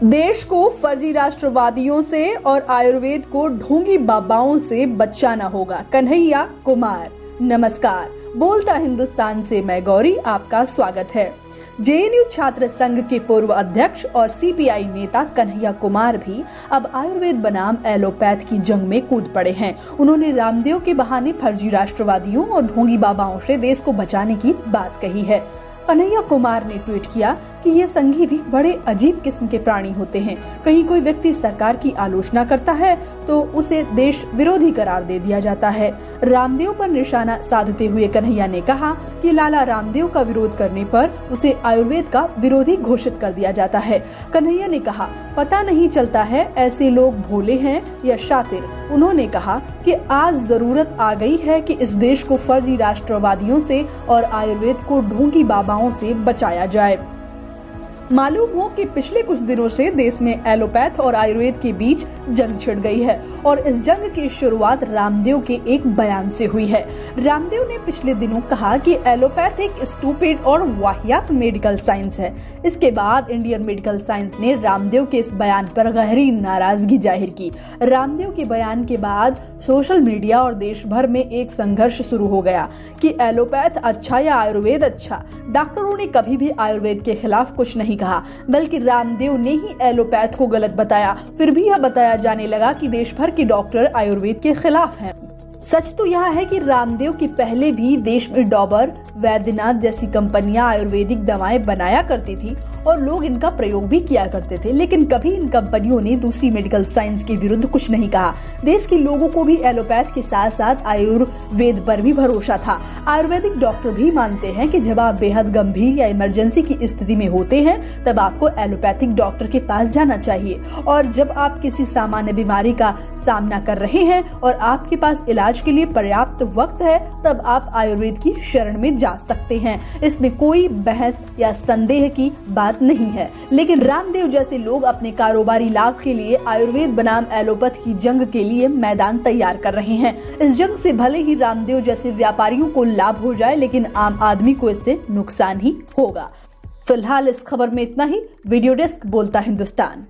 देश को फर्जी राष्ट्रवादियों से और आयुर्वेद को ढोंगी बाबाओं से बचाना होगा। कन्हैया कुमार। नमस्कार, बोलता हिंदुस्तान से मैं गौरी आपका स्वागत है। जेएनयू छात्र संघ के पूर्व अध्यक्ष और सीपीआई नेता कन्हैया कुमार भी अब आयुर्वेद बनाम एलोपैथ की जंग में कूद पड़े हैं। उन्होंने रामदेव के बहाने फर्जी राष्ट्रवादियों और ढोंगी बाबाओं से देश को बचाने की बात कही है। कन्हैया कुमार ने ट्वीट किया कि ये संघी भी बड़े अजीब किस्म के प्राणी होते हैं। कहीं कोई व्यक्ति सरकार की आलोचना करता है तो उसे देश विरोधी करार दे दिया जाता है। रामदेव पर निशाना साधते हुए कन्हैया ने कहा कि लाला रामदेव का विरोध करने पर उसे आयुर्वेद का विरोधी घोषित कर दिया जाता है। कन्हैया ने कहा, पता नहीं चलता है ऐसे लोग भोले हैं या शातिर। उन्होंने कहा कि आज जरूरत आ गई है कि इस देश को फर्जी राष्ट्रवादियों से और आयुर्वेद को ढोंगी बाबाओं से बचाया जाए। मालूम हो कि पिछले कुछ दिनों से देश में एलोपैथ और आयुर्वेद के बीच जंग छिड़ गई है और इस जंग की शुरुआत रामदेव के एक बयान से हुई है। रामदेव ने पिछले दिनों कहा कि एलोपैथ एक स्टूपिड और वाहियात मेडिकल साइंस है। इसके बाद इंडियन मेडिकल साइंस ने रामदेव के इस बयान पर गहरी नाराजगी जाहिर की। रामदेव के बयान के बाद सोशल मीडिया और देश भर में एक संघर्ष शुरू हो गया कि एलोपैथ अच्छा या आयुर्वेद अच्छा। डॉक्टरों ने कभी भी आयुर्वेद के खिलाफ कुछ नहीं कहा, बल्कि रामदेव ने ही एलोपैथ को गलत बताया। फिर भी यह बताया जाने लगा कि देश भर के डॉक्टर आयुर्वेद के खिलाफ हैं। सच तो यह है कि रामदेव के पहले भी देश में डॉबर, वैद्यनाथ जैसी कंपनियां आयुर्वेदिक दवाएं बनाया करती थी और लोग इनका प्रयोग भी किया करते थे, लेकिन कभी इन कंपनियों ने दूसरी मेडिकल साइंस के विरुद्ध कुछ नहीं कहा। देश के लोगों को भी एलोपैथ के साथ साथ आयुर्वेद पर भी भरोसा था। आयुर्वेदिक डॉक्टर भी मानते हैं कि जब आप बेहद गंभीर या इमरजेंसी की स्थिति में होते हैं तब आपको एलोपैथिक डॉक्टर के पास जाना चाहिए, और जब आप किसी सामान्य बीमारी का सामना कर रहे हैं और आपके पास इलाज के लिए पर्याप्त वक्त है तब आप आयुर्वेद की शरण में जा सकते हैं। इसमें कोई बहस या संदेह की बात नहीं है। लेकिन रामदेव जैसे लोग अपने कारोबारी लाभ के लिए आयुर्वेद बनाम एलोपैथ की जंग के लिए मैदान तैयार कर रहे हैं। इस जंग से भले ही रामदेव जैसे व्यापारियों को लाभ हो जाए, लेकिन आम आदमी को इससे नुकसान ही होगा। फिलहाल इस खबर में इतना ही। वीडियो डेस्क, बोलता हिंदुस्तान।